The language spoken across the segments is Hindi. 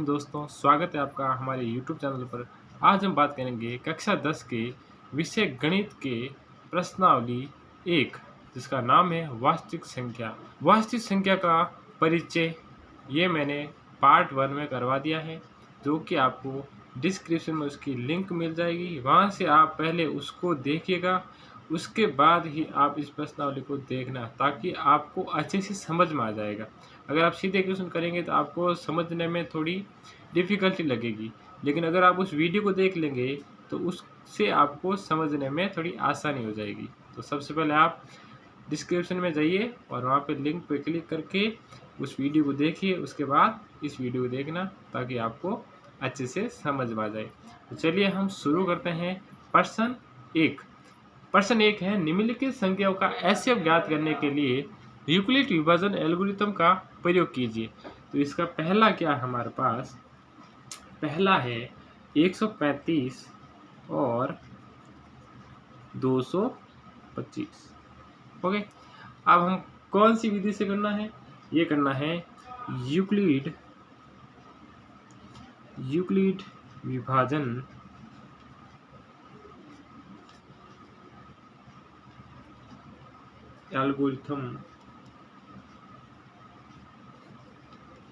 दोस्तों, स्वागत है आपका हमारे YouTube चैनल पर। आज हम बात करेंगे कक्षा 10 के विषय गणित के प्रश्नावली 1, जिसका नाम है वास्तविक संख्या। वास्तविक संख्या का परिचय ये मैंने पार्ट 1 में करवा दिया है, जो कि आपको डिस्क्रिप्शन में उसकी लिंक मिल जाएगी। वहाँ से आप पहले उसको देखिएगा, उसके बाद ही आप इस प्रश्नावली को देखना, ताकि आपको अच्छे से समझ में आ जाएगा। अगर आप सीधे क्वेश्चन करेंगे तो आपको समझने में थोड़ी डिफ़िकल्टी लगेगी, लेकिन अगर आप उस वीडियो को देख लेंगे तो उससे आपको समझने में थोड़ी आसानी हो जाएगी। तो सबसे पहले आप डिस्क्रिप्शन में जाइए और वहाँ पे लिंक पे क्लिक करके उस वीडियो को देखिए, उसके बाद इस वीडियो को देखना, ताकि आपको अच्छे से समझ में आ जाए। तो चलिए हम शुरू करते हैं। प्रश्न 1। प्रश्न 1 है, निम्नलिखित संख्याओं का एचसीएफ ज्ञात करने के लिए यूक्लिड विभाजन एल्गोरिथम का प्रयोग कीजिए। तो इसका पहला क्या है हमारे पास? पहला है 135 और 225। ओके, अब हम कौन सी विधि से करना है? ये करना है यूक्लिड विभाजन एल्गोरिथम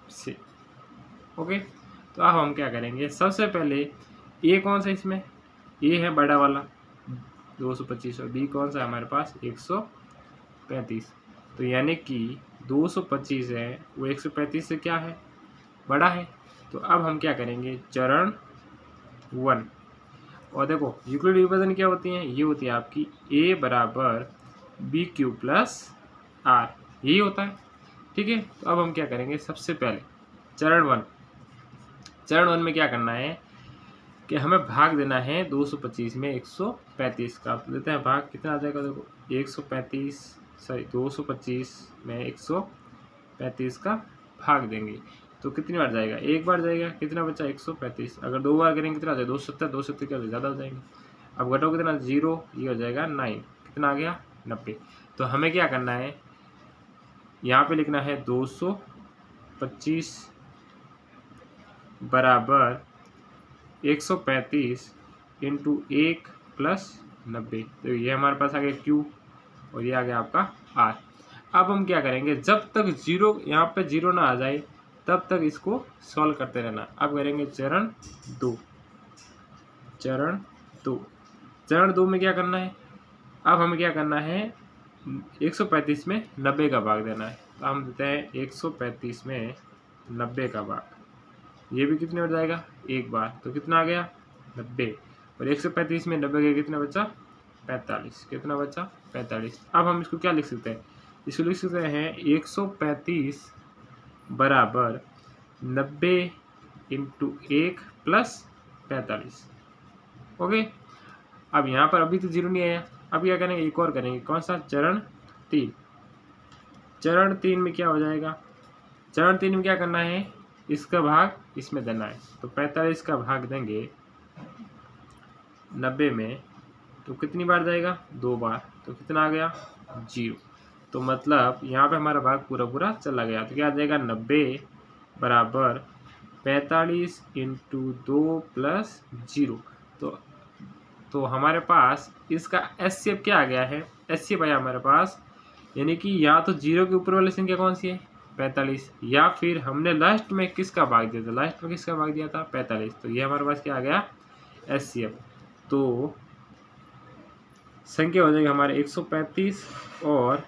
से। ओके, तो अब हम क्या करेंगे? सबसे पहले ए कौन सा इसमें? ए है बड़ा वाला 225 और बी कौन सा है हमारे पास? 135। तो यानी कि 225 है वो 135 से क्या है? बड़ा है। तो अब हम क्या करेंगे? चरण 1। और देखो यूक्लिड विभाजन क्या होती है? ये होती है आपकी ए बराबर बी क्यू प्लस आर, यही होता है। ठीक है, तो अब हम क्या करेंगे? सबसे पहले चरण 1 में क्या करना है कि हमें भाग देना है 225 में 135 का। तो देते हैं भाग, कितना आ जाएगा? देखो 225 में 135 का भाग देंगे तो कितनी बार जाएगा? एक बार जाएगा। कितना बचा? 135। अगर 2 बार करेंगे कितना आ जाएगा? 270। 270 क्या ज़्यादा हो जाएंगे। अब घटो कितना? 0, ये हो जाएगा 9। कितना आ गया? 90। तो हमें क्या करना है? यहाँ पे लिखना है 225 बराबर 135 इंटू 1 प्लस 90। तो ये हमारे पास आ गया Q और ये आ गया आपका R। अब हम क्या करेंगे? जब तक जीरो यहाँ पे जीरो ना आ जाए तब तक इसको सॉल्व करते रहना। अब करेंगे चरण 2। चरण 2 में क्या करना है? अब हमें क्या करना है? 135 में 90 का भाग देना है। तो हम देते हैं 135 में 90 का भाग। ये भी कितने हो जाएगा? एक बार। तो कितना आ गया? 90। और 135 में 90 का कितना बचा? 45। कितना बचा? 45। अब हम इसको क्या लिख सकते हैं? इसको लिख सकते हैं 135 बराबर 90 इंटू 1 प्लस 45। ओके, अब यहाँ पर अभी तो जीरो नहीं आया। अब क्या करेंगे? एक और करेंगे। कौन सा? चरण 3। चरण 3 में क्या हो जाएगा? चरण 3 में क्या करना है? इसका भाग इसमें देना है। तो 45 का भाग देंगे 90 में तो कितनी बार जाएगा? 2 बार। तो कितना आ गया? 0। तो मतलब यहाँ पे हमारा भाग पूरा चला गया। तो क्या आ जाएगा? 90 बराबर 45 इंटू 2 प्लस 0। तो हमारे पास इसका एचसीएफ क्या आ गया है? एचसीएफ आया हमारे पास, यानी कि या तो 0 के ऊपर वाली संख्या कौन सी है? 45, या फिर हमने लास्ट में किसका भाग दिया था? लास्ट में किसका भाग दिया था? 45। तो ये हमारे पास क्या आ गया? एचसीएफ। तो संख्या हो जाएगी हमारे 135 और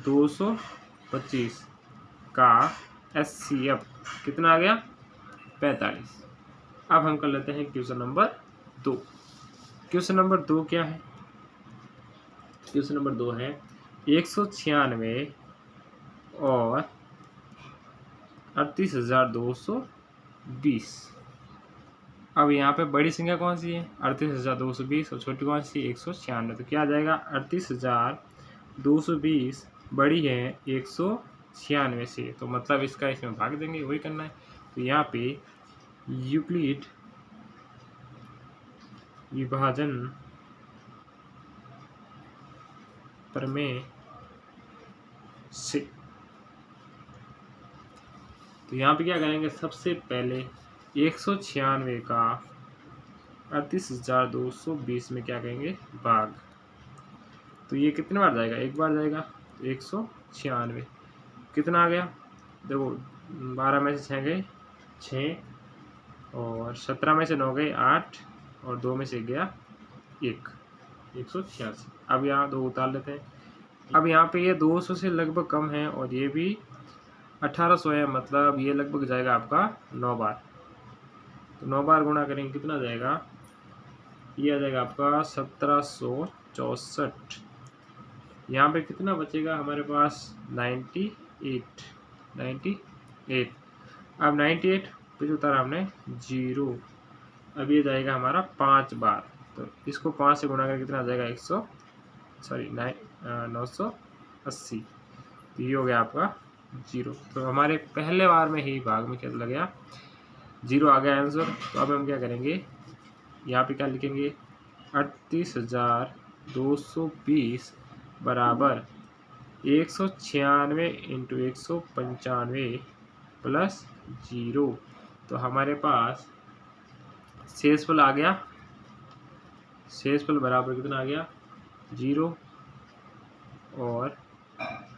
225 का एचसीएफ कितना आ गया? 45। अब हम कर लेते हैं क्वेश्चन नंबर 2। क्वेश्चन नंबर 2 क्या है? क्वेश्चन नंबर 2 है 196 और 38,220। अब यहाँ पे बड़ी संख्या कौन सी है? 38,220 और छोटी कौन सी? 196। तो क्या आ जाएगा? 38,220 बड़ी है 196 से, तो मतलब इसका इसमें भाग देंगे, वही करना है। तो यहाँ पे यूक्लिड विभाजन प्रमेय से। तो यहाँ पे क्या करेंगे, सबसे पहले 196 का 38,220 में क्या कहेंगे, भाग। तो ये कितने बार जाएगा, एक बार जाएगा। तो 196 कितना आ गया, देखो 12 में से 6 गए 6, और 17 में से 9 गए 8, और 2 में से गया 186। अब यहाँ 2 उतार लेते हैं। अब यहाँ पे ये 200 से लगभग कम है, और ये भी 1800 है, मतलब ये लगभग जाएगा आपका 9 बार। तो 9 बार गुणा करेंगे कितना जाएगा, ये आ जाएगा आपका 1764। यहाँ पे कितना बचेगा हमारे पास, 98। अब 98 फिर उतारा हमने 0। अब ये जाएगा हमारा 5 बार। तो इसको 5 से गुणा करके कितना आ जाएगा, 980। तो ये हो गया आपका 0। तो हमारे पहले बार में ही भाग में क्या लग गया, 0 आ गया आंसर। तो अब हम क्या करेंगे, यहाँ पे क्या लिखेंगे, 38,220 बराबर 196 इंटू 195 प्लस 0। तो हमारे पास शेषफल आ गया, शेषफल बराबर कितना आ गया, 0। और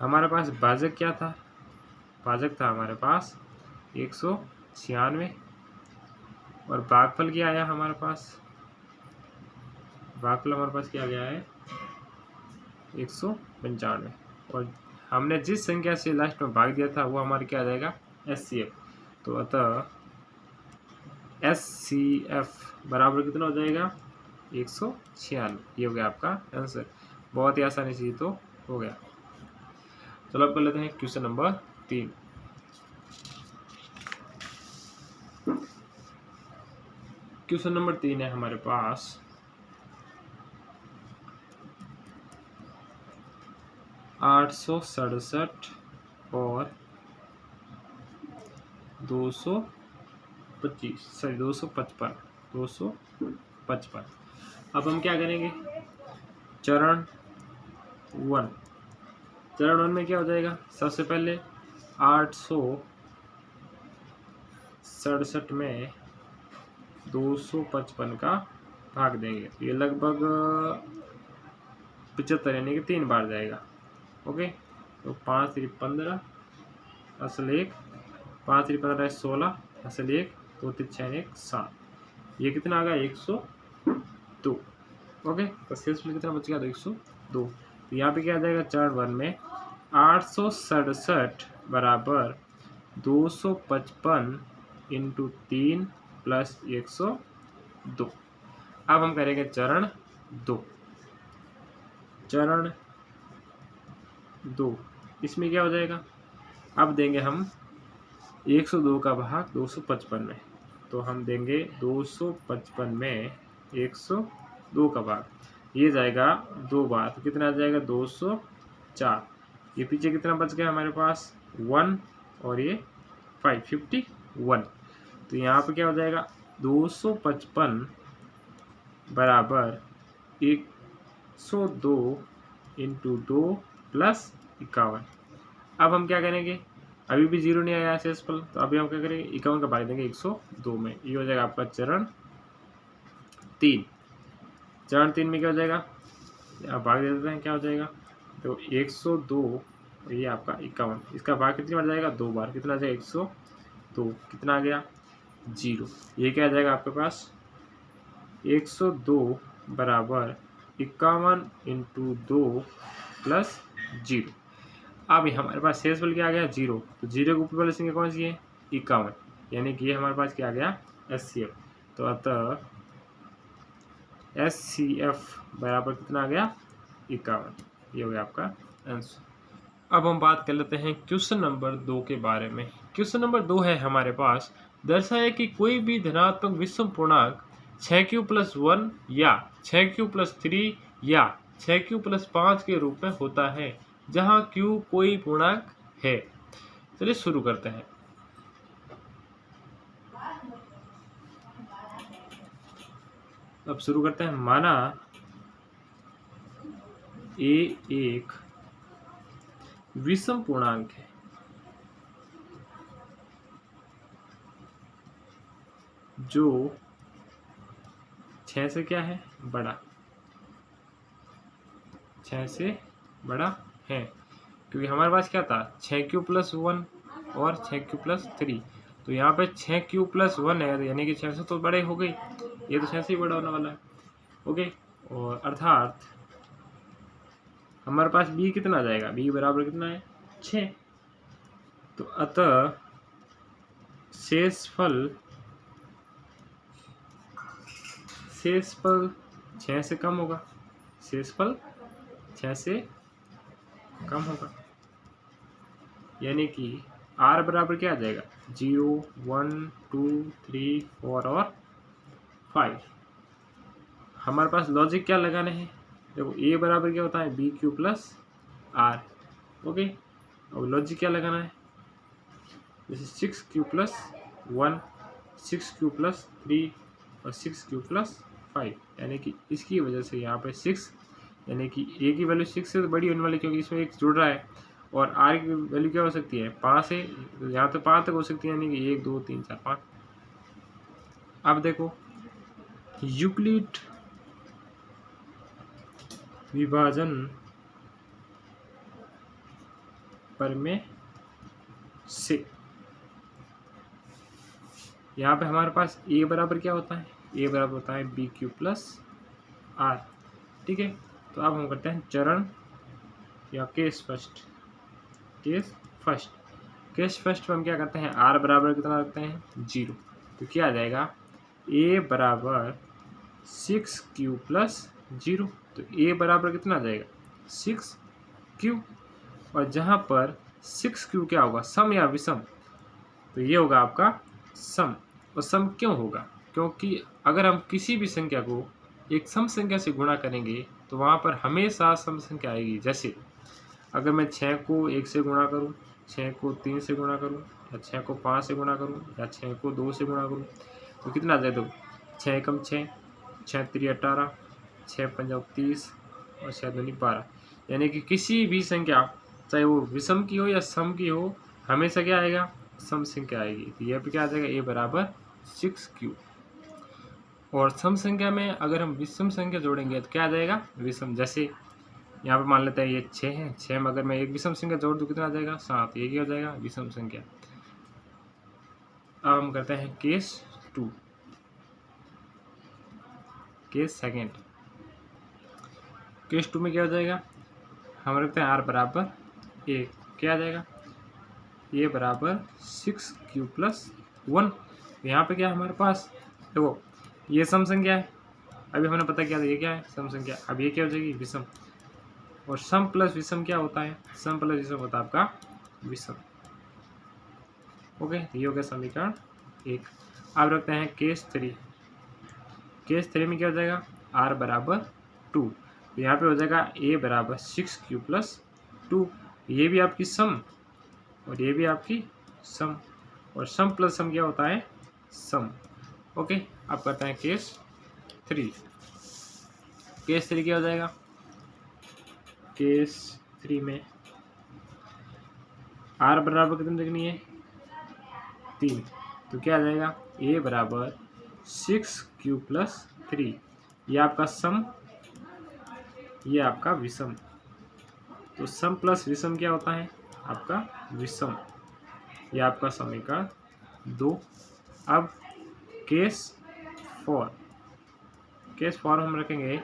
हमारे पास भाजक क्या था, भाजक था हमारे पास 196, और भागफल क्या आया हमारे पास, भागफल हमारे पास क्या गया है, 195। और हमने जिस संख्या से लास्ट में भाग दिया था वो हमारे क्या आ जाएगा, SCF। तो अतः SCF बराबर कितना हो जाएगा, 196। ये हो गया आपका आंसर। बहुत ही आसानी से तो हो गया। चलो अब कर लेते हैं क्वेश्चन नंबर 3। क्वेश्चन नंबर 3 है हमारे पास, 867 और 255। अब हम क्या करेंगे, चरण 1 में क्या हो जाएगा, सबसे पहले 867 में 255 का भाग देंगे। तो ये लगभग 75 यानी कि 3 बार जाएगा। ओके, तो 5 3 15 असल 1, 5 3 15 16 असल 1, 2 3 6 1 7। ये कितना आ गया, 102। ओके, तो शेषफल कितना बच गया, तो 102। तो यहाँ पे क्या आ जाएगा, चरण 1 में 867 बराबर 255 इंटू 3 प्लस 102। अब हम करेंगे चरण 2। चरण 2 इसमें क्या हो जाएगा, अब देंगे हम 102 का भाग 255 में। तो हम देंगे 255 में 102 का भाग, ये जाएगा 2 बार। तो कितना आ जाएगा, 204। ये पीछे कितना बच गया हमारे पास, 1, और ये 51। तो यहाँ पे क्या हो जाएगा, 255 बराबर 102 इंटू 2 प्लस 51। अब हम क्या करेंगे, अभी भी 0 नहीं आया शेषफल, तो अभी हम क्या करेंगे, 51 का भाग देंगे 102 में। ये हो जाएगा आपका चरण 3। चरण 3 में क्या हो जाएगा, अब भाग दे देते हैं, क्या हो जाएगा, तो 102, ये आपका 51, इसका भाग कितनी बार जाएगा, 2 बार। कितना आ जाएगा, 102, कितना आ गया, 0। ये क्या आ जाएगा आपके पास, 102 बराबर 51 इंटू 2 प्लस 0। अब हमारे पास शेषफल क्या आ गया, 0। तो 0 के ऊपर वाली संख्या कौन सी है, 51, यानी कि ये हमारे पास क्या आ गया, SCF। तो अतः SCF बराबर कितना आ गया, 51। ये हो गया आपका आंसर। अब हम बात कर लेते हैं क्वेश्चन नंबर 2 के बारे में। क्वेश्चन नंबर 2 है हमारे पास, दर्शाया कि कोई भी धनात्मक विषम पूर्णांक 6q+1 या 6q+3 या 6q+5 के रूप में होता है, जहां q कोई पूर्णांक है। चलिए शुरू करते हैं। अब शुरू करते हैं। माना a एक विषम पूर्णांक है, जो 6 से क्या है, बड़ा, 6 से बड़ा है। क्योंकि हमारे पास क्या था, 6q+1 और 6q+3, तो यहाँ पे 6q+1 है, यानी कि 6 से तो बड़े हो गई, ये तो 6 से ही बड़ा होने वाला है। ओके, और अर्थात हमारे पास b कितना आ जाएगा, b बराबर कितना है, 6। तो अतः शेषफल 6 से कम होगा, शेषफल 6 से कम होगा, यानी कि r बराबर क्या आ जाएगा, 0, 1, 2, 3, 4 और 5। हमारे पास लॉजिक क्या लगाने हैं, देखो a बराबर क्या होता है, bq+r। ओके, अब लॉजिक क्या लगाना है, जैसे 6q+1, 6q+3 और 6q+5, यानी कि इसकी वजह से यहाँ पे 6, यानी कि a की वैल्यू 6 से तो बड़ी होने वाली, क्योंकि इसमें एक जुड़ रहा है, और r की वैल्यू क्या हो सकती है, 5 से, यहाँ तो 5 तक हो सकती है, यानी कि 1, 2, 3, 4, 5। अब देखो यूक्लिड विभाजन प्रमेय से यहाँ पे हमारे पास a बराबर क्या होता है, a बराबर होता है bq+r। ठीक है, तो अब हम करते हैं चरण या केस फर्स्ट। केस फर्स्ट में हम क्या करते हैं, r बराबर कितना रखते हैं, 0। तो क्या आ जाएगा, a बराबर 6q+0। तो a बराबर कितना आ जाएगा, 6q, और जहाँ पर 6q क्या होगा, सम या विषम, तो ये होगा आपका सम। और सम क्यों होगा, क्योंकि अगर हम किसी भी संख्या को एक सम संख्या से गुणा करेंगे तो वहाँ पर हमेशा सम संख्या आएगी। जैसे अगर मैं 6 को 1 से गुणा करूँ, 6 को 3 से गुणा करूँ, या 6 को 5 से गुणा करूँ, या 6 को 2 से गुणा करूँ, तो कितना आ जाए, दो 6 कम 6, 6 3 18, 6 5 30 और 6 2 12, यानी कि किसी भी संख्या चाहे वो विषम की हो या सम की हो, हमेशा क्या आएगा, सम संख्या आएगी। तो यह पे क्या आ जाएगा, a बराबर 6q। और सम संख्या में अगर हम विषम संख्या जोड़ेंगे तो क्या आ जाएगा, विषम। जैसे यहाँ पे मान लेते हैं ये 6 है, 6 में अगर मैं एक विषम संख्या जोड़ दूँ कितना आ जाएगा, 7, ये क्या हो जाएगा, विषम संख्या। अब हम करते हैं केस 2, केस सेकेंड। केस 2 में क्या हो जाएगा, हम रखते हैं r बराबर 1, क्या आ जाएगा, a बराबर 6q+1। यहाँ पे क्या है हमारे पास, देखो ये सम संख्या है, अभी हमने पता किया था ये क्या है, सम संख्या। अब ये क्या हो जाएगी, विषम। और सम प्लस विषम क्या होता है, सम प्लस विषम होता है आपका विषम। ओके, ये हो गया समीकरण 1। अब रखते हैं केस 3। केस 3 में क्या हो जाएगा, r बराबर 2। तो यहाँ पे हो जाएगा a बराबर 6q+2। ये भी आपकी सम और ये भी आपकी सम, और सम प्लस सम क्या होता है, सम। ओके, अब करते हैं केस 3। केस 3 क्या हो जाएगा, केस 3 में r बराबर कितनी रखनी है, 3। तो क्या आ जाएगा, a बराबर 6q+3। ये आपका सम, ये आपका विषम। तो सम प्लस विषम क्या होता है, आपका विषम। ये आपका समीकरण 2। अब केस 4, केस 4 हम रखेंगे,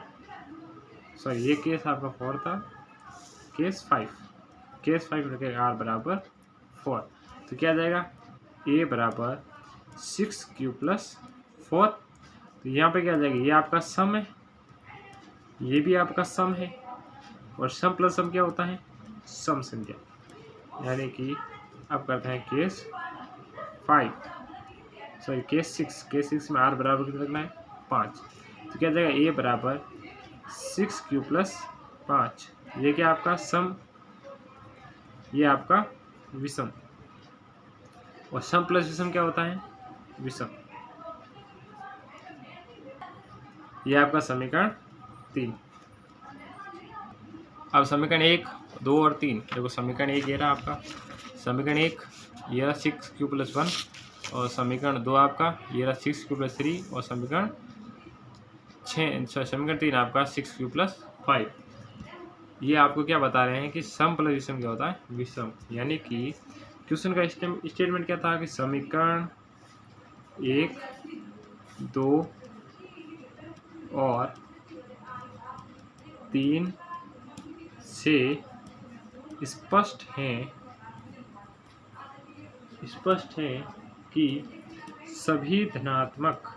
सॉरी ये केस आपका 4 था। केस 5, केस 5 रखेंगे r बराबर 4। तो क्या आ जाएगा, a बराबर 6q+4। तो यहाँ पे क्या आ जाएगा, ये आपका सम है, ये भी आपका सम है, और सम प्लस सम क्या होता है, सम संख्या। यानी कि अब करते हैं केस 5, सॉरी केस 6। केस 6 में r बराबर कितना रखना है, 5। तो क्या जाएगा, a बराबर 6q+5। ये क्या आपका सम, ये आपका विषम, और सम प्लस विषम क्या होता है, विषम। ये आपका समीकरण 3। अब समीकरण 1, 2 और 3, देखो समीकरण 1 ये रहा आपका, समीकरण 1 यह 6q+1, और समीकरण 2 आपका ये रहा 6q+3 और समीकरण 3 आपका 6q+5। ये आपको क्या बता रहे हैं कि सम प्लस विषम क्या होता है, विषम। यानी कि क्वेश्चन का स्टेटमेंट क्या था कि समीकरण 1, 2 और 3 से स्पष्ट है कि सभी धनात्मक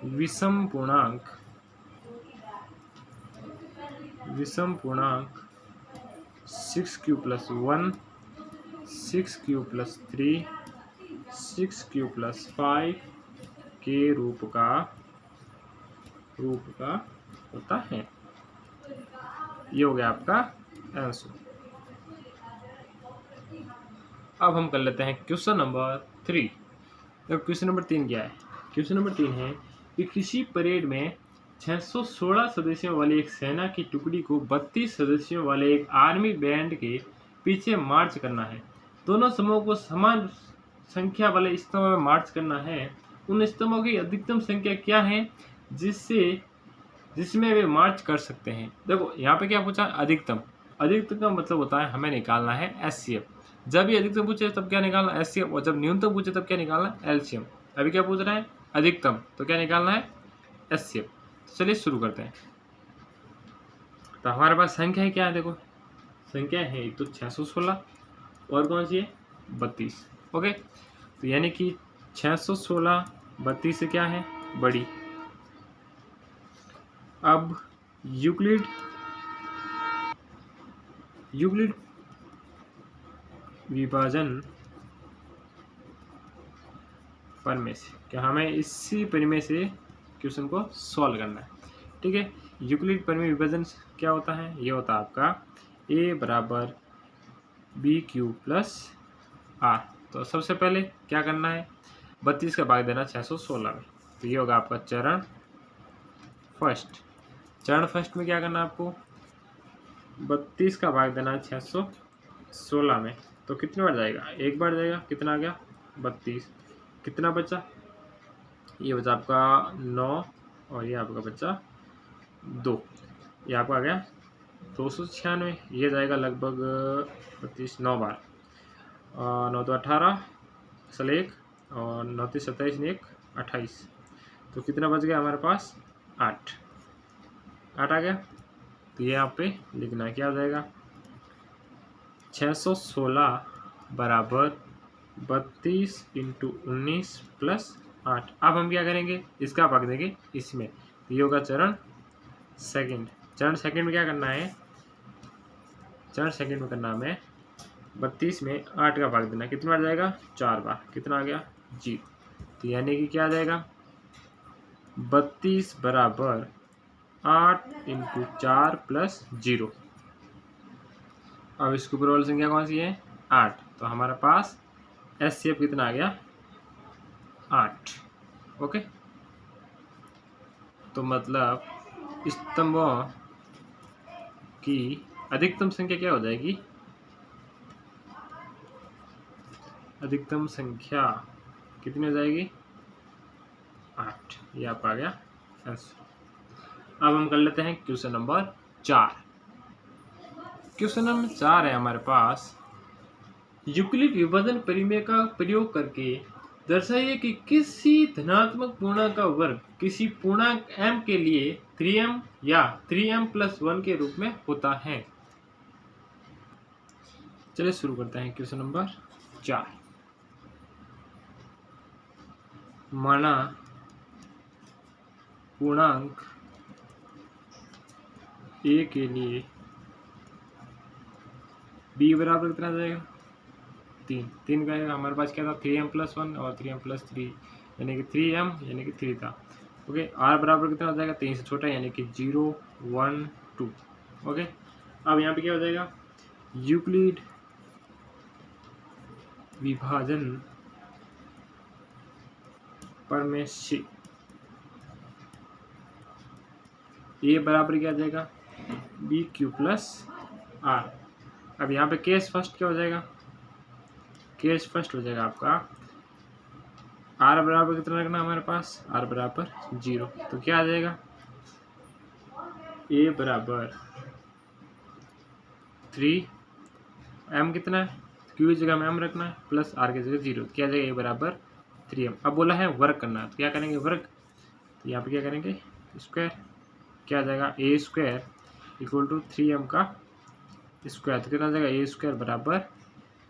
विषम पूर्णांक 6q+1, 6q+3, 6q+5 के रूप का होता है। ये हो गया आपका आंसर। अब हम कर लेते हैं क्वेश्चन नंबर 3। तो क्वेश्चन नंबर 3 क्या है? क्वेश्चन नंबर 3 है कि किसी परेड में 616 सदस्यों वाली एक सेना की टुकड़ी को 32 सदस्यों वाले एक आर्मी बैंड के पीछे मार्च करना है। दोनों समूहों को समान संख्या वाले स्तंभों में मार्च करना है। उन स्तंभों की अधिकतम संख्या क्या है जिसमें वे मार्च कर सकते हैं? देखो यहाँ पे क्या पूछा, अधिकतम का मतलब होता है हमें निकालना है एचसीएफ। जब ये अधिकतम पूछे तब क्या निकालना है, एचसीएफ, और जब न्यूनतम पूछे तब क्या निकालना है, एलसीएम। अभी क्या पूछ रहा है, अधिकतम, तो क्या निकालना है, एचसीएफ। तो चलिए शुरू करते हैं। तो हमारे पास संख्या है क्या है, देखो संख्या है एक तो 616 और कौन सी है, 32। ओके, तो यानी कि 616 32 से क्या है, बड़ी। अब यूक्लिड विभाजन प्रमेय से क्या हमें इसी प्रमेय से क्वेश्चन को सॉल्व करना है। ठीक है, यूक्लिड प्रमेय विभाजन क्या होता है, ये होता है आपका a बराबर BQ+R। तो सबसे पहले क्या करना है, 32 का भाग देना 616 में। तो ये होगा आपका चरण फर्स्ट में क्या करना है आपको, 32 का भाग देना है 616 में। तो कितनी बार जाएगा, एक बार जाएगा, कितना आ गया 32। कितना बचा, ये बचा आपका 9 और ये आपका बचा 2, ये आपका आ गया 296। ये जाएगा लगभग 32 9 बार, 9 तो 18 सल 1 और 9 तो 27 1 28। तो कितना बच गया हमारे पास, 8 आ गया। तो ये यहाँ पे लिखना है, क्या हो जाएगा 616 बराबर 32 × 19 + 8। अब हम क्या करेंगे, इसका भाग देंगे इसमें। ये होगा चरण सेकंड में क्या करना है, चरण सेकंड में करना हमें 32 में 8 का भाग देना। कितनी बार जाएगा, 4 बार। कितना आ गया, 0। तो यानी कि क्या आ जाएगा, 32 बराबर 8 × 4 + 0। अब इसको ऊपर वाली संख्या कौन सी है, 8। तो हमारे पास एचसीएफ कितना आ गया, 8। ओके, तो मतलब स्तंभों की अधिकतम संख्या क्या हो जाएगी, अधिकतम संख्या कितनी हो जाएगी, 8। ये आपका आ गया आंसर। अब हम कर लेते हैं क्वेश्चन नंबर 4। क्वेश्चन नंबर 4 है हमारे पास, यूक्लिड विभाजन प्रमेय का प्रयोग करके दर्शाइए कि किसी धनात्मक पूर्णांक का वर्ग किसी पूर्णांक m के लिए 3m या 3m+1 के रूप में होता है। चलिए शुरू करते हैं क्वेश्चन नंबर 4। माना पूर्णांक a के लिए b बराबर कितना जाएगा, 3 का हमारे पास क्या था, 3m+1 और 3m+3 यानी कि 3m यानी कि 3 था। ओके, r बराबर कितना हो जाएगा, 3 से छोटा यानी कि 0 1 2। ओके, अब यहाँ पे क्या हो जाएगा, यूक्लिड विभाजन प्रमेय से a बराबर क्या आ जाएगा, BQ+R। अब यहाँ पे केस फर्स्ट क्या हो जाएगा, केस फर्स्ट हो जाएगा आपका आर बराबर कितना रखना हमारे पास, आर बराबर 0। तो क्या आ जाएगा, ए बराबर 3 एम कितना है, क्यू की जगह में एम रखना है प्लस आर की जगह 0। क्या आ जाएगा, ए बराबर 3m। अब बोला है वर्क करना है तो क्या करेंगे, वर्क, तो यहाँ पे क्या करेंगे स्क्वायर, क्या आ जाएगा ए स्क्वायर इक्वल टू 3m का स्क्वायर। तो कितना आ जाएगा, ए स्क्वायर बराबर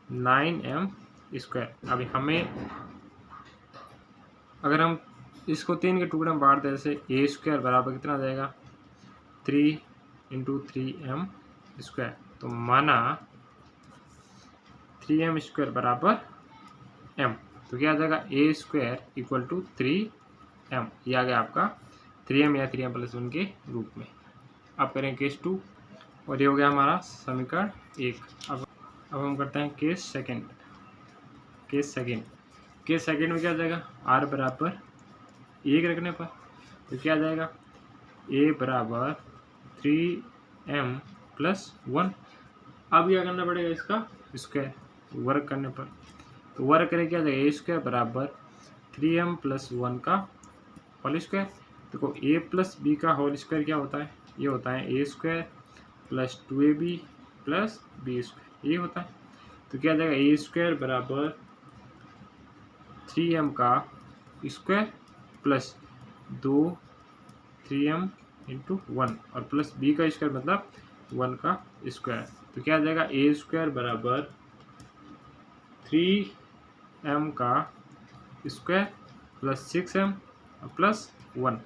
9m स्क्वायर। अभी हमें अगर हम इसको 3 के टुकड़े में बांट दें, जैसे ए स्क्वायर बराबर कितना आ जाएगा 3 इंटू 3m स्क्वायर। तो माना 3m स्क्वायर बराबर m। तो क्या आ जाएगा, ए स्क्वायर इक्वल टू 3m। ये आ गया आपका 3m या 3m प्लस 1 के रूप में। अब करें केस 2 और ये हो गया हमारा समीकरण 1। अब हम करते हैं केस सेकंड। केस सेकंड में क्या आ जाएगा, r बराबर 1 रखने पर तो क्या आ जाएगा, a बराबर 3m प्लस 1। अब क्या करना पड़ेगा, इसका स्क्वायर वर्क करने पर, तो वर्क करें क्या आ जाएगा, ए स्क्वायर बराबर 3m प्लस 1 का होल स्क्वायर। देखो a प्लस बी का होल स्क्वायर क्या होता है, ये होता है A square plus 2ab plus B square, ये होता है। तो क्या आ जाएगा, ए स्क्वायर बराबर 3m का स्क्वायर प्लस 3m इंटू 1 और प्लस b का स्क्वायर मतलब 1 का स्क्वायर। तो क्या आ जाएगा, ए स्क्वायर बराबर 3m का स्क्वायर प्लस 6m प्लस 1।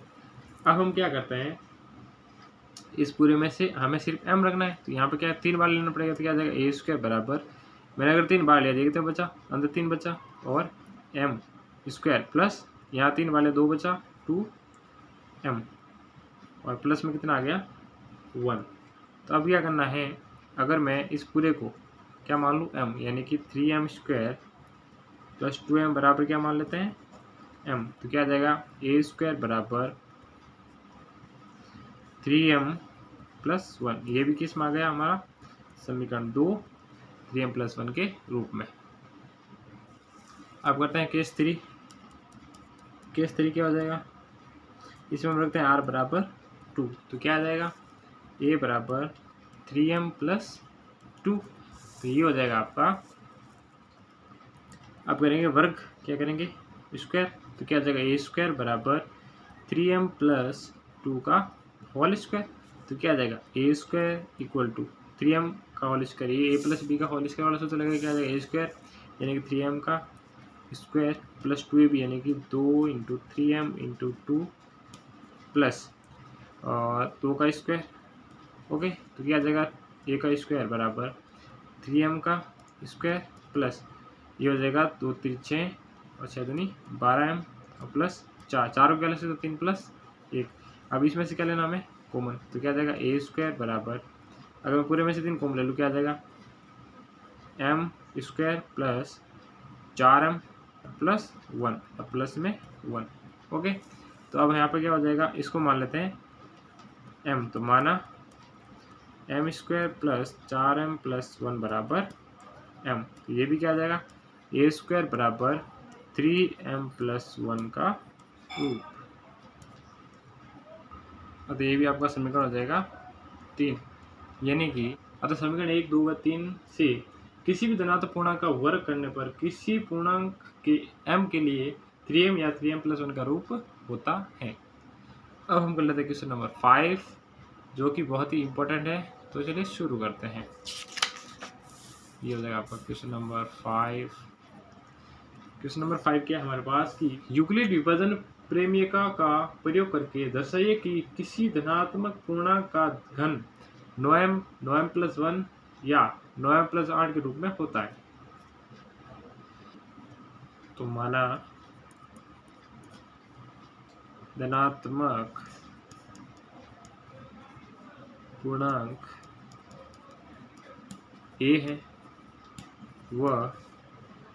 अब हम क्या करते हैं, इस पूरे में से हमें सिर्फ m रखना है, तो यहाँ पे क्या 3 बार लेना पड़ेगा। तो क्या आ जाएगा, ए स्क्वायर बराबर, मैंने अगर 3 बार लिया जाएगा तो बचा अंदर 3 बचा और m स्क्वायर प्लस यहाँ 3 बार लिया 2 बचा 2m और प्लस में कितना आ गया 1। तो अब क्या करना है, अगर मैं इस पूरे को क्या मान लूँ m, यानी कि 3m स्क्वायर प्लस 2m बराबर क्या मान लेते हैं m। तो क्या आ जाएगा, ए स्क्वायर बराबर 3m प्लस 1। ये भी किस में आ गया हमारा समीकरण 2 3m प्लस 1 के रूप में। अब करते हैं केस 3। केस 3 क्या हो जाएगा, इसमें हम रखते हैं r बराबर 2। तो क्या आ जाएगा, a बराबर 3m प्लस 2। तो ये हो जाएगा आपका। अब करेंगे वर्ग, क्या करेंगे स्क्वायर। तो क्या आ जाएगा, ए स्क्वायर बराबर 3m प्लस 2 का होल स्क्वायर। तो क्या आ जाएगा, ए स्क्वायर इक्वल टू 3m का होल स्क्वायर, ये a प्लस बी का होल स्क्वायर वाला सूत्र लगेगा। क्या आ जाएगा, ए स्क्वायर यानी कि 3m का स्क्वायर प्लस 2ab यानी कि 2 इंटू 3m इंटू 2 प्लस और 2 का स्क्वायर। ओके, तो क्या आ जाएगा, a का स्क्वायर बराबर 3m का स्क्वायर प्लस ये हो जाएगा 2 3 6 और 6 दूनी 12m और प्लस 4 को क्या ले सकते 3 प्लस 1। अब इसमें से क्या लेना हमें कॉमन। तो क्या आ जाएगा, ए स्क्वायर बराबर, अगर मैं पूरे में से 3 कॉमन ले लूँ क्या आ जाएगा, m square plus 4m plus 1 और प्लस में 1। ओके, तो अब यहाँ पर क्या हो जाएगा, इसको मान लेते हैं m। तो माना m square plus 4m plus 1 बराबर m। तो ये भी क्या आ जाएगा, ए स्क्वायर बराबर 3m प्लस 1 का रूप। तो ये भी आपका समीकरण हो जाएगा 3। यानी कि अतः समीकरण 1 2 व 3 से किसी भी धनात्मक पूर्णांक का वर्ग करने पर किसी पूर्णांक के m के लिए 3m या 3m प्लस 1 का रूप होता है। अब हम कर लेते हैं क्वेश्चन नंबर 5, जो कि बहुत ही इंपॉर्टेंट है। तो चलिए शुरू करते हैं। ये हो जाएगा आपका क्वेश्चन नंबर 5। क्वेश्चन नंबर 5 क्या है हमारे पास कि यूक्लिड विभाजन प्रमेयिका का प्रयोग करके दर्शाइए कि किसी धनात्मक पूर्णांक का घन 9m प्लस 1 या 9m प्लस 8 के रूप में होता है। तो माना धनात्मक पूर्णांक a है, वह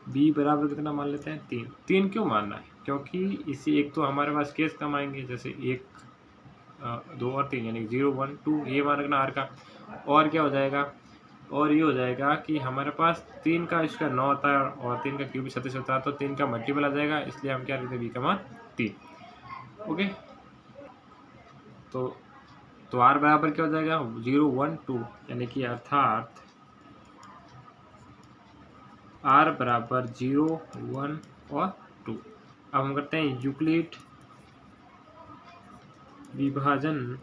b बराबर कितना मान लेते हैं 3। 3 क्यों मानना है, क्योंकि इसी एक तो हमारे पास केस कम आएंगे, जैसे 1 2 और 3 यानी 0 1 2 ये मान रखना r का। और क्या हो जाएगा, और ये हो जाएगा कि हमारे पास 3 का स्क्वायर 9 होता है और 3 का क्यूब 36 होता है, तो 3 का मल्टीपल आ जाएगा, इसलिए हम क्या लिखते हैं, b का मान 3। ओके, तो r बराबर क्या हो जाएगा, 0 1 2, यानी कि अर्थात r बराबर 0 1 और 2। अब हम करते हैं यूक्लिड विभाजन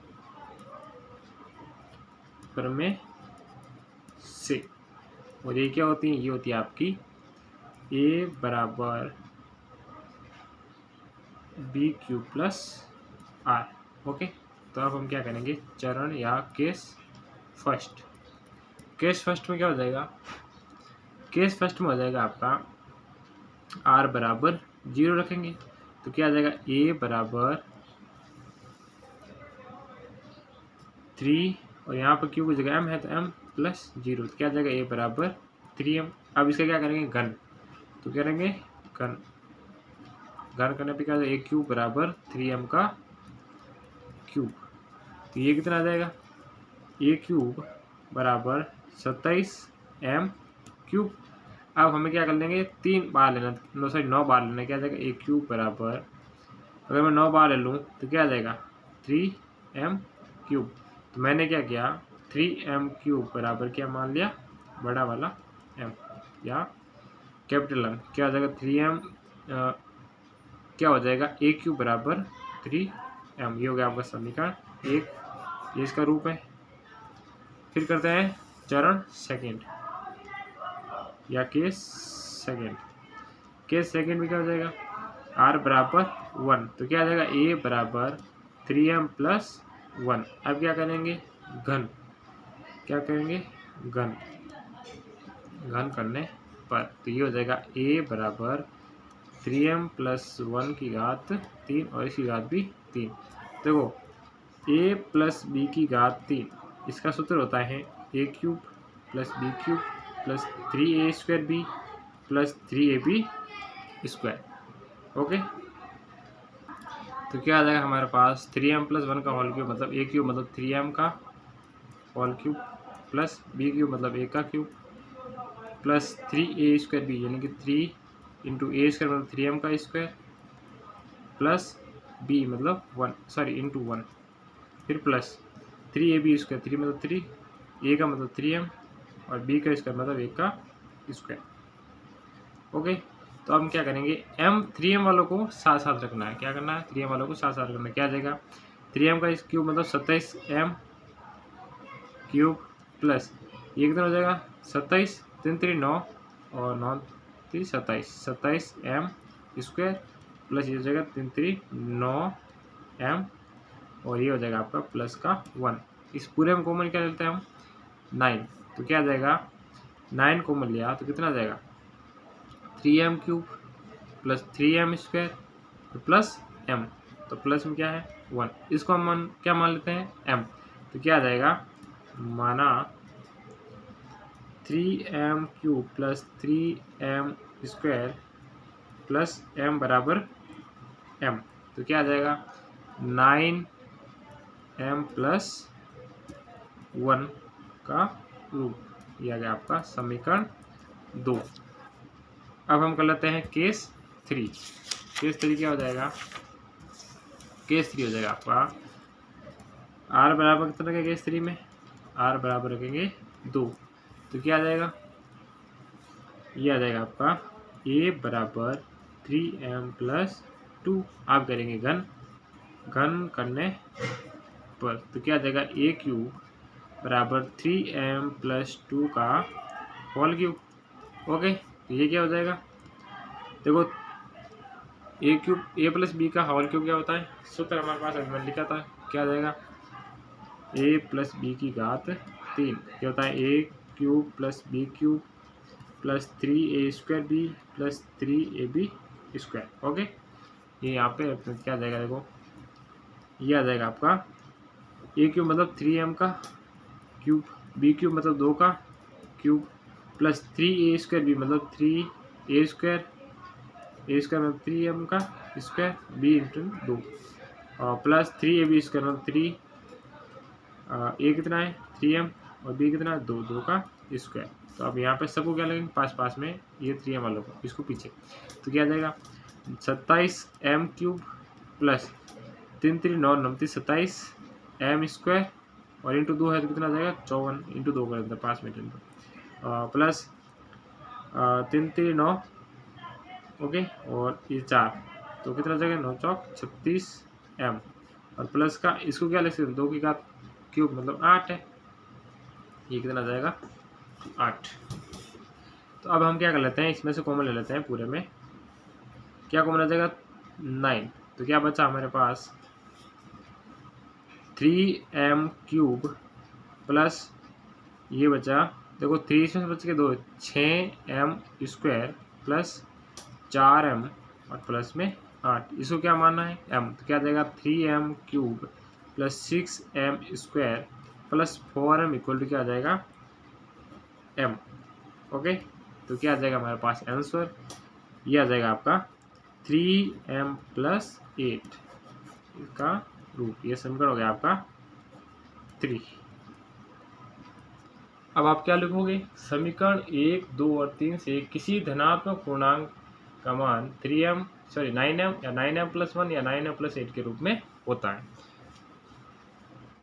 प्रमेय से, और ये क्या होती है, ये होती है आपकी a बराबर b cube plus r। Okay, तो अब हम क्या करेंगे, चरण या केस फर्स्ट। केस फर्स्ट में क्या हो जाएगा, केस फर्स्ट में हो जाएगा आपका r बराबर 0 रखेंगे, तो क्या आ जाएगा, a बराबर 3 और यहाँ पर क्यों की जगह m है तो m प्लस 0, तो क्या आ जाएगा a बराबर 3m। अब इसका क्या करेंगे, घन, तो क्या करेंगे घन, घन करने पे क्या आ जाएगा, a क्यूब बराबर 3m का क्यूब, तो ये कितना आ जाएगा, a क्यूब बराबर 27m क्यूब। अब हमें क्या कर लेंगे, 3 बार लेना, 9 बार लेना, क्या आ जाएगा, a क्यूब बराबर, अगर मैं 9 बार ले लूँ तो क्या आ जाएगा 3m क्यूब। तो मैंने क्या किया, 3m क्यूब बराबर क्या मान लिया, बड़ा वाला m या कैपिटल M, क्या हो जाएगा 3m, क्या हो जाएगा a क्यूब बराबर 3m, ये हो गया आपका समीकरण 1, ये इसका रूप है। फिर करते हैं चरण सेकंड या केस सेकंड। केस सेकंड में क्या हो जाएगा, r बराबर 1, तो क्या आ जाएगा a बराबर 3m प्लस 1। अब क्या करेंगे, घन, क्या करेंगे घन, घन करने पर तो ये हो जाएगा a बराबर 3m प्लस 1 की घात 3 और इसकी घात भी 3। देखो a प्लस b की घात 3, इसका सूत्र होता है a cube plus b cube plus 3a square b plus 3ab square. Okay, तो क्या आ जाएगा हमारे पास 3m प्लस 1 का होल क्यूब मतलब a क्यूब मतलब 3m का whole cube plus b cube मतलब a का cube plus 3a square b, यानी कि 3 इंटू ए स्क्वायर मतलब 3m का स्क्वायर प्लस b मतलब 1 सॉरी इंटू 1, फिर प्लस 3ab स्क्वायर, 3 मतलब 3, a का मतलब 3m और b का स्क्वायर मतलब 1 का स्क्वायर। ओके, तो अब हम क्या करेंगे, m 3m वालों को साथ साथ रखना है, क्या करना है 3m वालों को साथ साथ रखना है, क्या आ जाएगा 3m का क्यूब मतलब 27m क्यूब प्लस ये कितना हो जाएगा 27 3 3 9 और 9 3 27 27m स्क्वायर प्लस ये हो जाएगा 3 3 9m और ये हो जाएगा आपका प्लस का 1। इस पूरे में कॉमन क्या लेते हैं हम 9, तो क्या आ जाएगा 9 कॉमन लिया तो कितना आ जाएगा 3m cube plus 3m square plus m, तो प्लस में क्या है 1, इसको हम क्या मान लेते हैं m, तो क्या आ जाएगा माना 3m cube plus 3m square plus m बराबर m, तो क्या आ जाएगा 9m प्लस 1 का रूट, यह आ गया आपका समीकरण 2। अब हम कर लेते हैं केस 3। केस 3 क्या हो जाएगा, केस 3 हो जाएगा आपका r बराबर कितना रखेंगे केस 3 में, r बराबर रखेंगे 2, तो क्या आ जाएगा ये आ जाएगा आपका a बराबर 3m प्लस 2। आप करेंगे घन, घन करने पर तो क्या आ जाएगा a क्यूब बराबर 3m प्लस 2 का होल क्यूब। ओके, तो ये क्या हो जाएगा, देखो a cube a plus b का होल क्यूब क्या होता है, सूत्र हमारे पास अभी मैंने लिखा था, क्या आ जाएगा a प्लस b की घात 3, क्या होता है a cube plus b cube plus 3a square b plus 3ab square. Okay, ये यहाँ पे क्या आ जाएगा, देखो ये आ जाएगा आपका a क्यूब मतलब 3m का क्यूब, b क्यूब मतलब 2 का cube plus 3a square b मतलब 3a स्क्वायर, a स्क्वायर मतलब 3m का स्क्वायर b इंटू 2 और प्लस 3ab स्क्वायर मतलब 3 a कितना है 3m और b कितना है 2 का स्क्वायर। तो अब यहाँ पे सबको क्या लगेंगे, पास पास में ये 3m वालों को, इसको पीछे, तो क्या आ जाएगा 27m³ प्लस 3 3 9 29 27m स्क्वायर और इंटू 2 है तो कितना आ जाएगा 54 इंटू 2 कर देते हैं 5 मिनट प्लस 3 3 9 ओके और ये 4 तो कितना आ जाएगा 9 चौक 36m और प्लस का इसको क्या लिख सकते हैं 2 की घात क्यूब मतलब 8 है, ये कितना आ जाएगा 8। तो अब हम क्या कर लेते हैं, इसमें से कॉमन ले लेते हैं, पूरे में क्या कॉमन आ जाएगा 9, तो क्या बचा हमारे पास 3m³ प्लस ये बचा, देखो 3 इसमें से बच के 2 6m स्क्वायर प्लस 4m और प्लस में 8, इसको क्या मानना है m, तो क्या आ जाएगा 3m³ plus 6m square plus 4m equal to क्या आ जाएगा m। ओके, तो क्या आ जाएगा हमारे पास आंसर, ये आ जाएगा आपका 3m प्लस 8 इसका रूट, ये समीकरण हो गया आपका 3। अब आप क्या लिखोगे, समीकरण 1 2 और 3 से किसी धनात्मक पूर्णांक का मान 9m या 9m+1 या 9m+8 के रूप में होता है।